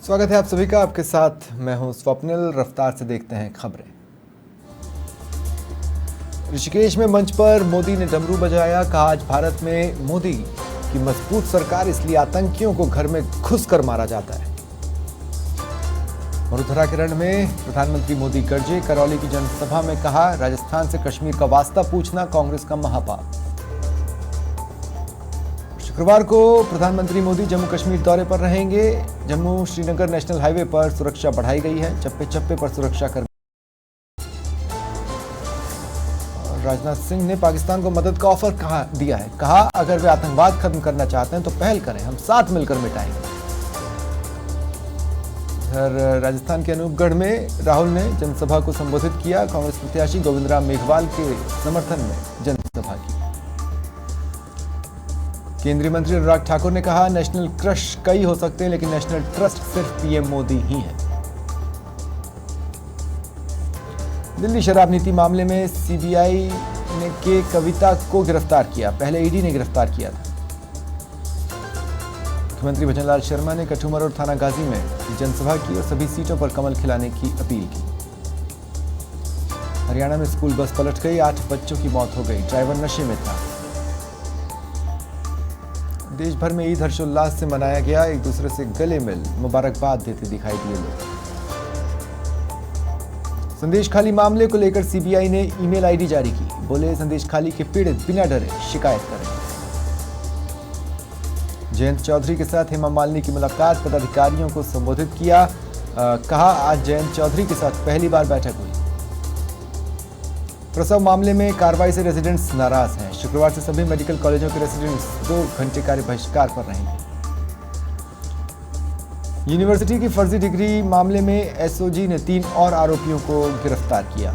स्वागत है आप सभी का। आपके साथ मैं हूं स्वप्निल। रफ्तार से देखते हैं खबरें। ऋषिकेश में मंच पर मोदी ने डमरू बजाया। कहा आज भारत में मोदी की मजबूत सरकार, इसलिए आतंकियों को घर में घुस कर मारा जाता है। मरुधरा के रण में प्रधानमंत्री मोदी गरजे। करौली की जनसभा में कहा राजस्थान से कश्मीर का वास्ता पूछना कांग्रेस का महापाप। शुक्रवार को प्रधानमंत्री मोदी जम्मू कश्मीर दौरे पर रहेंगे। जम्मू श्रीनगर नेशनल हाईवे पर सुरक्षा बढ़ाई गई है। चप्पे चप्पे पर सुरक्षा कर्मी। राजनाथ सिंह ने पाकिस्तान को मदद का ऑफर दिया है। कहा अगर वे आतंकवाद खत्म करना चाहते हैं तो पहल करें, हम साथ मिलकर मिटाएंगे। इधर राजस्थान के अनूपगढ़ में राहुल ने जनसभा को संबोधित किया। कांग्रेस प्रत्याशी गोविंदराम मेघवाल के समर्थन में जनसभा की। केंद्रीय मंत्री अनुराग ठाकुर ने कहा नेशनल क्रश कई हो सकते हैं, लेकिन नेशनल ट्रस्ट सिर्फ पीएम मोदी ही है। दिल्ली शराब नीति मामले में सीबीआई ने के कविता को गिरफ्तार किया। पहले ईडी ने गिरफ्तार किया था। मुख्यमंत्री भजनलाल शर्मा ने कठुमर और थाना गाजी में जनसभा की और सभी सीटों पर कमल खिलाने की अपील की। हरियाणा में स्कूल बस पलट गई। 8 बच्चों की मौत हो गई। ड्राइवर नशे में था। देश भर में ईद हर्षोल्लास से मनाया गया। एक दूसरे से गले मिल मुबारकबाद देते दिखाई दिए लोग। संदेश खाली मामले को लेकर सीबीआई ने ईमेल आईडी जारी की। बोले संदेश खाली के पीड़ित बिना डरे शिकायत करें। जयंत चौधरी के साथ हेमा मालिनी की मुलाकात। पदाधिकारियों को संबोधित किया। कहा आज जयंत चौधरी के साथ पहली बार बैठक हुई। प्रसव मामले में कार्रवाई से रेजिडेंट्स नाराज हैं। शुक्रवार से सभी मेडिकल कॉलेजों के रेजिडेंट्स 2 घंटे कार्य बहिष्कार पर रहेंगे। यूनिवर्सिटी की फर्जी डिग्री मामले में एसओजी ने 3 और आरोपियों को गिरफ्तार किया।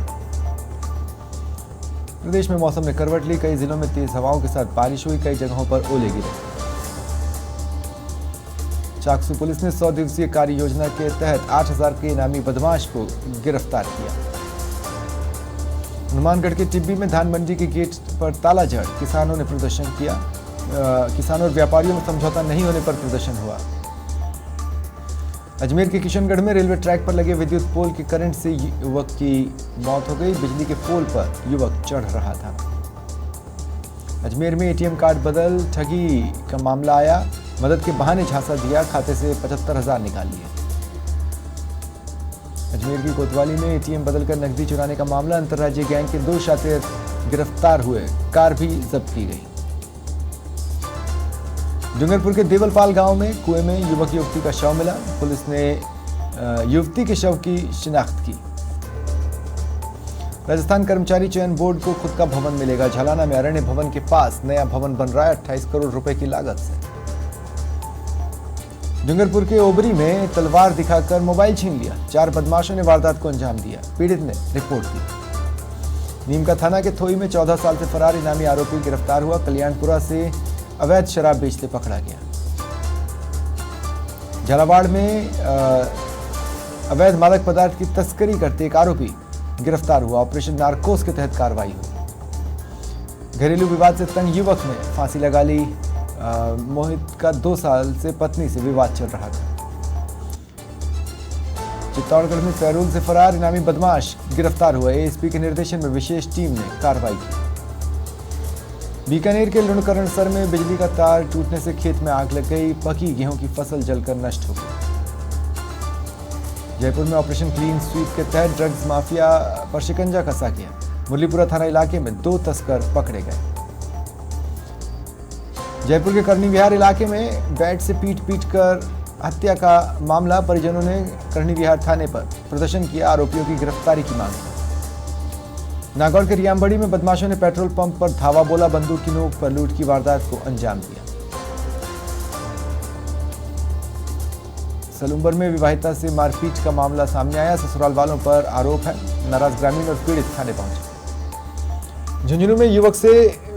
प्रदेश में मौसम ने करवट ली। कई जिलों में तेज हवाओं के साथ बारिश हुई। कई जगहों पर ओले गिरे। चाकसू पुलिस ने 100 दिवसीय कार्य योजना के तहत 8000 के इनामी बदमाश को गिरफ्तार किया। हनुमानगढ़ के टिब्बी में धान मंडी के गेट पर ताला जड़। किसानों ने प्रदर्शन किया। किसानों और व्यापारियों में समझौता नहीं होने पर प्रदर्शन हुआ। अजमेर के किशनगढ़ में रेलवे ट्रैक पर लगे विद्युत पोल के करंट से युवक की मौत हो गई। बिजली के पोल पर युवक चढ़ रहा था। अजमेर में एटीएम कार्ड बदल ठगी का मामला आया। मदद के बहाने झांसा दिया। खाते से 75,000 निकाल लिए। अजमेर की कोतवाली में एटीएम बदलकर नकदी चुराने का मामला। अंतर्राज्यीय गैंग के 2 शातिर गिरफ्तार हुए। कार भी जब्त की गई। डूंगरपुर के देवलपाल गांव में कुएं में युवक युवती का शव मिला। पुलिस ने युवती के शव की शिनाख्त की। राजस्थान कर्मचारी चयन बोर्ड को खुद का भवन मिलेगा। झालाना में अरण्य भवन के पास नया भवन बन रहा है 28 करोड़ रुपए की लागत से। डूंगरपुर के ओबरी में तलवार दिखाकर मोबाइल छीन लिया। 4 बदमाशों ने वारदात को अंजाम दिया। पीड़ित ने रिपोर्ट दी। नीमका थाना के थोई में 14 साल से फरार इनामी आरोपी गिरफ्तार हुआ। कल्याणपुरा से अवैध शराब बेचते पकड़ा गया। झालावाड़ में अवैध मादक पदार्थ की तस्करी करते एक आरोपी गिरफ्तार हुआ। ऑपरेशन नारकोस के तहत कार्रवाई हुई। घरेलू विवाद से तंग युवक ने फांसी लगा ली। मोहित का 2 साल से पत्नी से विवाद चल रहा था। चित्तौड़गढ़ में पैरोल से फरार इनामी बदमाश गिरफ्तार हुए। एएसपी के निर्देशन में विशेष टीम ने कार्रवाई की। बीकानेर के लुणकरणसर में बिजली का तार टूटने से खेत में आग लग गई। पकी गेहूं की फसल जलकर नष्ट हो गई। जयपुर में ऑपरेशन क्लीन स्वीप के तहत ड्रग्स माफिया पर शिकंजा कसा गया। मुरलीपुरा थाना इलाके में 2 तस्कर पकड़े गए। जयपुर के करनी विहार इलाके में बैट से पीट कर हत्या का मामला। परिजनों ने करनी विहार थाने पर प्रदर्शन किया। आरोपियों की गिरफ्तारी की मांग की। नागौर के रियामबड़ी में बदमाशों ने पेट्रोल पंप पर धावा बोला। बंदूक की नोक पर लूट की वारदात को अंजाम दिया। सलूम्बर में विवाहिता से मारपीट का मामला सामने आया। ससुराल वालों पर आरोप है। नाराज ग्रामीण और पीड़ित थाने पहुंचे। झुंझुनू में युवक से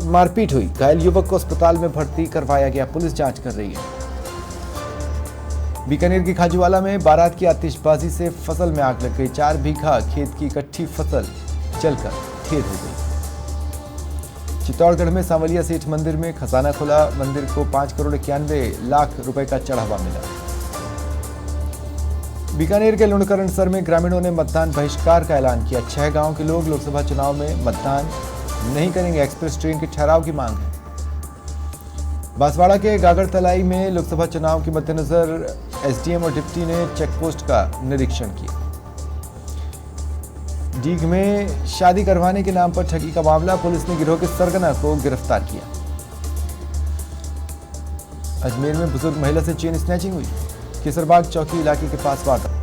मारपीट हुई। घायल युवक को अस्पताल में भर्ती करवाया गया। पुलिस जांच कर रही है। बीकानेर की खाजूवाला में बारात की आतिशबाजी से फसल में आग लग गई। 4 बीघा खेत की इकट्ठी फसल जलकर ढेर हो गई। चित्तौड़गढ़ में सांवलिया सेठ मंदिर में खजाना खुला। मंदिर को 5 करोड़ 91 लाख रुपए का चढ़ावा मिला। बीकानेर के लुणकरणसर में ग्रामीणों ने मतदान बहिष्कार का ऐलान किया। 6 गांव के लोग लोकसभा चुनाव में मतदान नहीं करेंगे। एक्सप्रेस ट्रेन के ठहराव की मांग है। बांसवाड़ा के गागड़तलाई में लोकसभा चुनाव के मद्देनजर एसडीएम और डिप्टी ने चेकपोस्ट का निरीक्षण किया। डीग में शादी करवाने के नाम पर ठगी का मामला, पुलिस ने गिरोह के सरगना को गिरफ्तार किया। अजमेर में बुजुर्ग महिला से चेन स्नैचिंग हुई। केसरबाग चौकी इलाके के पास वारदात।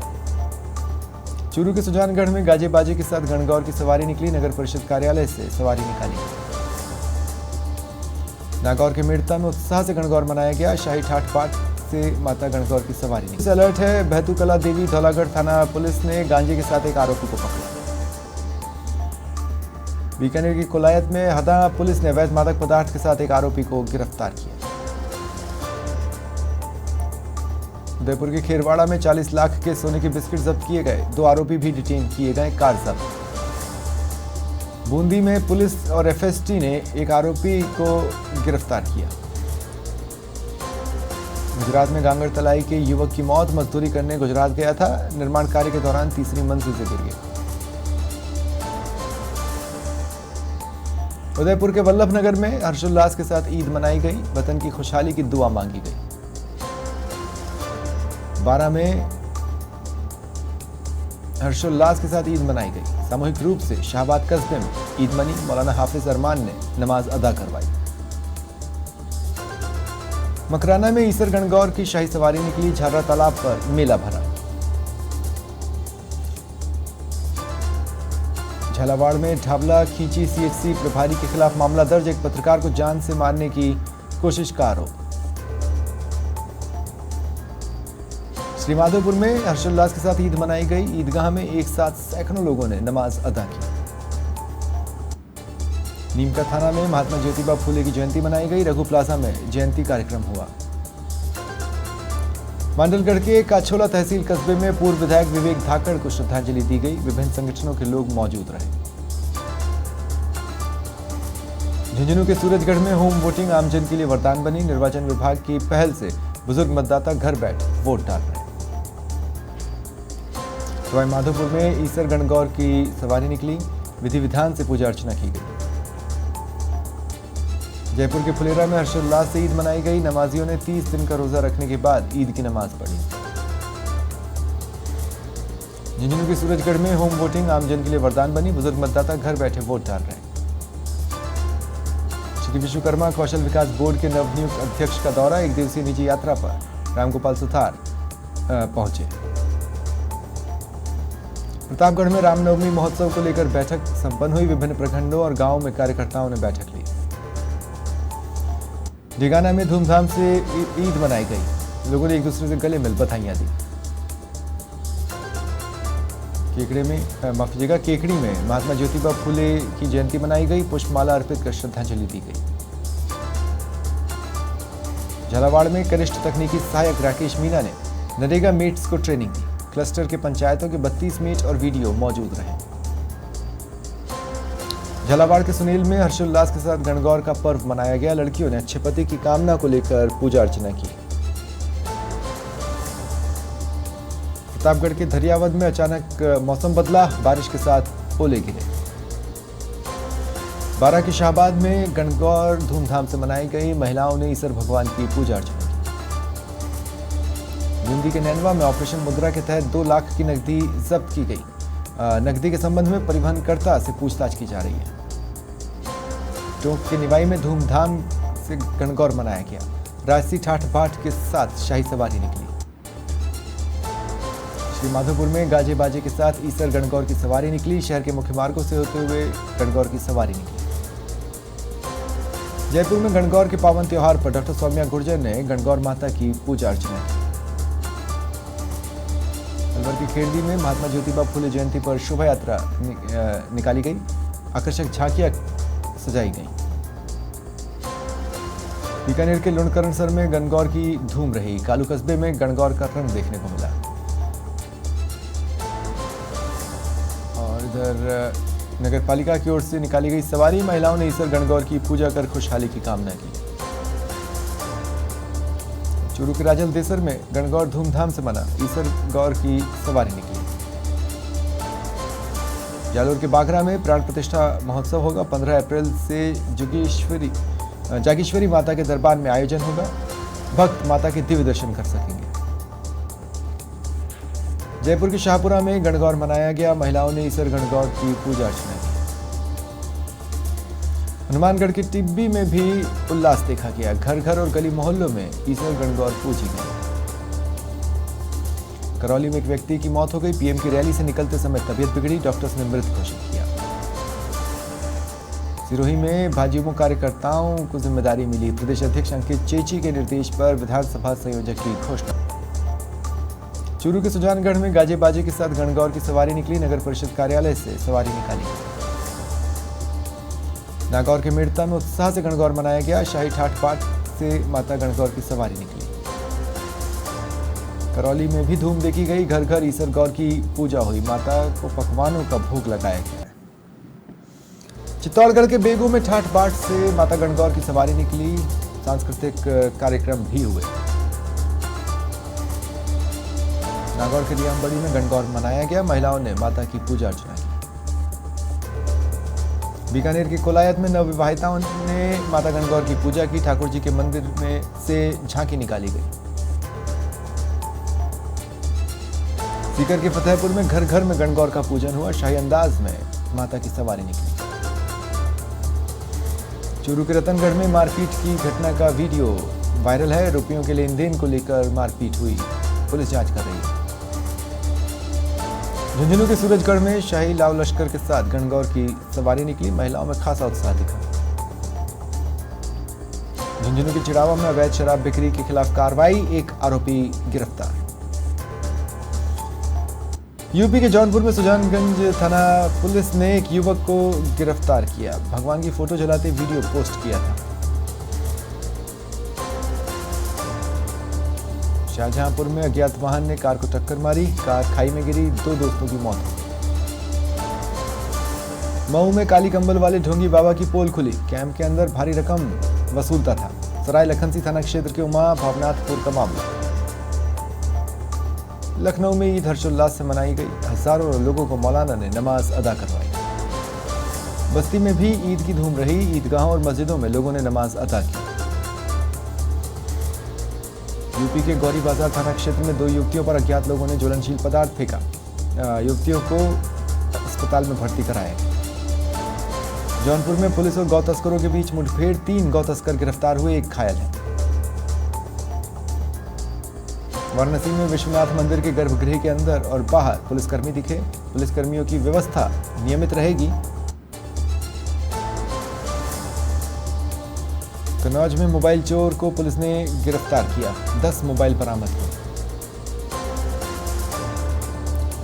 चूरू के सुजानगढ़ में गाजे बाजे के साथ गणगौर की सवारी निकली। नगर परिषद कार्यालय से सवारी निकाली। नागौर के मेड़ता में उत्साह से गणगौर मनाया गया। शाही ठाठ पाठ से माता गणगौर की सवारी निकली। अलर्ट है, भैतूकला देवी धौलागढ़ थाना पुलिस ने गांजे के साथ एक आरोपी को पकड़ा। बीकानेर की कोलायत में हदा पुलिस ने अवैध मादक पदार्थ के साथ एक आरोपी को गिरफ्तार किया। उदयपुर के खेरवाड़ा में 40 लाख के सोने के बिस्किट जब्त किए गए। 2 आरोपी भी डिटेन किए गए। कार जब्त। बूंदी में पुलिस और एफएसटी ने एक आरोपी को गिरफ्तार किया। गुजरात में गांगड़तलाई के युवक की मौत। मजदूरी करने गुजरात गया था। निर्माण कार्य के दौरान तीसरी मंजिल से गिर गया। उदयपुर के वल्लभनगर में हर्षोल्लास के साथ ईद मनाई गई। वतन की खुशहाली की दुआ मांगी गई। बारा में हर्षोल्लास के साथ ईद मनाई गई। सामूहिक रूप से शाहबाद कस्बे में ईद मनी। मौलाना हाफिज अरमान ने नमाज अदा करवाई। मकराना में ईसर गणगौर की शाही सवारी निकली। झारा तालाब पर मेला भरा। झालावाड़ में ढाबला खींची सीएचसी प्रभारी के खिलाफ मामला दर्ज। एक पत्रकार को जान से मारने की कोशिश का आरोप। श्रीमाधोपुर में हर्षोल्लास के साथ ईद मनाई गई। ईदगाह में एक साथ सैकड़ों लोगों ने नमाज अदा की। नीमका थाना में महात्मा ज्योतिबा फूले की जयंती मनाई गई। रघु प्लाजा में जयंती कार्यक्रम हुआ। मांडलगढ़ के काछोला तहसील कस्बे में पूर्व विधायक विवेक धाकड़ को श्रद्धांजलि दी गई। विभिन्न संगठनों के लोग मौजूद रहे। झुंझुनू के सूरजगढ़ में होम वोटिंग आमजन के लिए वरदान बनी। निर्वाचन विभाग की पहल से बुजुर्ग मतदाता घर बैठ वोट डाल रहे। सवाई माधोपुर में ईसर गणगौर की सवारी निकली। विधि विधान से पूजा अर्चना की गई। जयपुर के फुलेरा में हर्षोल्लास से ईद मनाई गई। नमाजियों ने 30 दिन का रोजा रखने के बाद ईद की नमाज पढ़ी। झुंझुनू के सूरजगढ़ में होम वोटिंग आमजन के लिए वरदान बनी। बुजुर्ग मतदाता घर बैठे वोट डाल रहे। श्री विश्वकर्मा कौशल विकास बोर्ड के नवनियुक्त अध्यक्ष का दौरा। 1 दिवसीय निजी यात्रा पर रामगोपाल सुथार पहुंचे। प्रतापगढ़ में रामनवमी महोत्सव को लेकर बैठक संपन्न हुई। विभिन्न प्रखंडों और गांवों में कार्यकर्ताओं ने बैठक ली। डेगाना में धूमधाम से ईद मनाई गई। लोगों ने एक दूसरे से गले मिल बधाइयां दी। केकड़ी में महात्मा ज्योतिबा फूले की जयंती मनाई गई। पुष्पमाला अर्पित कर श्रद्धांजलि दी गई। झालावाड़ में कनिष्ठ तकनीकी सहायक राकेश मीना ने नरेगा मेट्स को ट्रेनिंग दी। क्लस्टर के पंचायतों के 32 मेट और वीडियो मौजूद रहे। झालावाड़ के सुनील में हर्षोल्लास के साथ गणगौर का पर्व मनाया गया। लड़कियों ने अच्छे पति की कामना को लेकर पूजा अर्चना की। प्रतापगढ़ के धरियावद में अचानक मौसम बदला। बारिश के साथ ओले गिरे। बारा के शाहबाद में गणगौर धूमधाम से मनाई गई। महिलाओं ने ईसर भगवान की पूजा अर्चना की। बूंदी के नैनवा में ऑपरेशन मुद्रा के तहत 2 लाख की नकदी जब्त की गई। नकदी के संबंध में परिवहनकर्ता से पूछताछ की जा रही है। टोंक के निवाई में धूमधाम से गणगौर मनाया गया। राजसी ठाठ बाट के साथ शाही सवारी निकली। श्री माधोपुर में गाजे बाजे के साथ ईसर गणगौर की सवारी निकली। शहर के मुख्य मार्गों से होते हुए गणगौर की सवारी निकली। जयपुर में गणगौर के पावन त्योहार पर डॉक्टर सौम्या गुर्जर ने गणगौर माता की पूजा अर्चना की। अलवर की खेड़दी में महात्मा ज्योतिबा फूले जयंती पर शोभा यात्रा निकाली गई। आकर्षक झांकियां सजाई गई। बीकानेर के लुणकरणसर में गणगौर की धूम रही। कालू कस्बे में गणगौर का रंग देखने को मिला। और इधर नगर पालिका की ओर से निकाली गई सवारी। महिलाओं ने ईसर गणगौर की पूजा कर खुशहाली की कामना की। चूरू के राजल देसर में गणगौर धूमधाम से मना, ईसर गौर की सवारी निकली। जालोर के बाघरा में प्राण प्रतिष्ठा महोत्सव होगा। 15 अप्रैल से जागेश्वरी माता के दरबार में आयोजन होगा। भक्त माता के दिव्य दर्शन कर सकेंगे। जयपुर के शाहपुरा में गणगौर मनाया गया। महिलाओं ने ईसर गणगौर की पूजा अर्चना की। हनुमानगढ़ के टिब्बी में भी उल्लास देखा गया। घर घर और गली मोहल्लों में ईसर गणगौर पूजी गई। करौली में एक व्यक्ति की मौत हो गई। पीएम की रैली से निकलते समय तबीयत बिगड़ी, डॉक्टर्स ने मृत घोषित किया। सिरोही में भाजपा कार्यकर्ताओं को जिम्मेदारी मिली। प्रदेश अध्यक्ष अंकित चेची के निर्देश पर विधानसभा संयोजक की घोषणा। चूरू के सुजानगढ़ में गाजे बाजे के साथ गणगौर की सवारी निकली। नगर परिषद कार्यालय से सवारी निकाली गई। नागौर के मेड़ता में उत्साह से गणगौर मनाया गया। शाही ठाठ पाठ से माता गणगौर की सवारी निकली। करौली में भी धूम देखी गई। घर घर ईसर गौर की पूजा हुई। माता को पकवानों का भोग लगाया गया। चित्तौड़गढ़ के बेगू में ठाठ बाट से माता गणगौर की सवारी निकली। सांस्कृतिक कार्यक्रम भी हुए। नागौर के लियामबड़ी में गणगौर मनाया गया। महिलाओं ने माता की पूजा अर्चना की। बीकानेर के कोलायत में नवविवाहिताओं ने माता गणगौर की पूजा की। ठाकुर जी के मंदिर में से झांकी निकाली गई। सीकर के फतेहपुर में घर घर में गणगौर का पूजन हुआ। शाही अंदाज में माता की सवारी निकली। चूरू के रतनगढ़ में मारपीट की घटना का वीडियो वायरल है। रुपयों के लेन देन को लेकर मारपीट हुई। पुलिस जांच कर रही है। झुंझुनू के सूरजगढ़ में शाही लाव लश्कर के साथ गणगौर की सवारी निकली। महिलाओं में खासा उत्साह दिखा। झुंझुनू के चिड़ावा में अवैध शराब बिक्री के खिलाफ कार्रवाई। एक आरोपी गिरफ्तार। यूपी के जौनपुर में सुजानगंज थाना पुलिस ने एक युवक को गिरफ्तार किया। भगवान की फोटो जलाते वीडियो पोस्ट किया था। शाहजहांपुर में अज्ञात वाहन ने कार को टक्कर मारी। कार खाई में गिरी। 2 दोस्तों की मौत हो गई। मऊ में काली कंबल वाले ढोंगी बाबा की पोल खुली। कैंप के अंदर भारी रकम वसूलता था। सराय लखनसी थाना क्षेत्र के उमा भावनाथपुर का मामला। लखनऊ में ईद हर्षोल्लास से मनाई गई। हजारों लोगों को मौलाना ने नमाज अदा करवाई। बस्ती में भी ईद की धूम रही। ईदगाहों और मस्जिदों में लोगों ने नमाज अदा की। यूपी के गौरी बाजार थाना क्षेत्र में 2 युवतियों पर अज्ञात लोगों ने ज्वलनशील पदार्थ फेंका। युवतियों को अस्पताल में भर्ती कराया गया। जौनपुर में पुलिस और गौ तस्करों के बीच मुठभेड़। 3 गौ तस्कर गिरफ्तार हुए, 1 घायल है। वाराणसी में विश्वनाथ मंदिर के गर्भगृह के अंदर और बाहर पुलिसकर्मी दिखे। पुलिसकर्मियों की व्यवस्था नियमित रहेगी। कन्नौज में मोबाइल चोर को पुलिस ने गिरफ्तार किया। 10 मोबाइल बरामद हुए।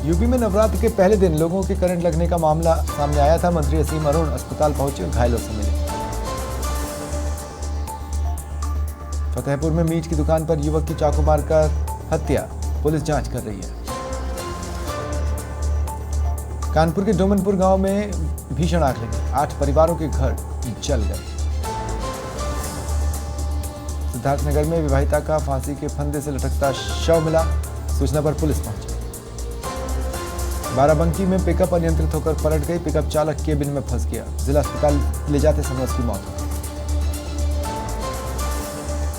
यूपी में नवरात्र के पहले दिन लोगों के करंट लगने का मामला सामने आया था। मंत्री असीम अरुण अस्पताल पहुंचे और घायलों से मिले। फतेहपुर में मीट की दुकान पर युवक की चाकू मारकर हत्या। पुलिस जांच कर रही है। कानपुर के डोमनपुर गांव में भीषण आग लगी। 8 परिवारों के घर जल गए। सिद्धार्थनगर में विवाहिता का फांसी के फंदे से लटकता शव मिला। सूचना पर पुलिस पहुंची। बाराबंकी में पिकअप अनियंत्रित होकर पलट गई। पिकअप चालक केबिन में फंस गया। जिला अस्पताल ले जाते समय उसकी मौत हो गई।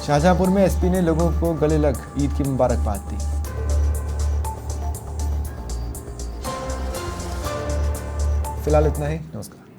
शाहजहांपुर में एसपी ने लोगों को गले लग ईद की मुबारकबाद दी। फिलहाल इतना ही। नमस्कार।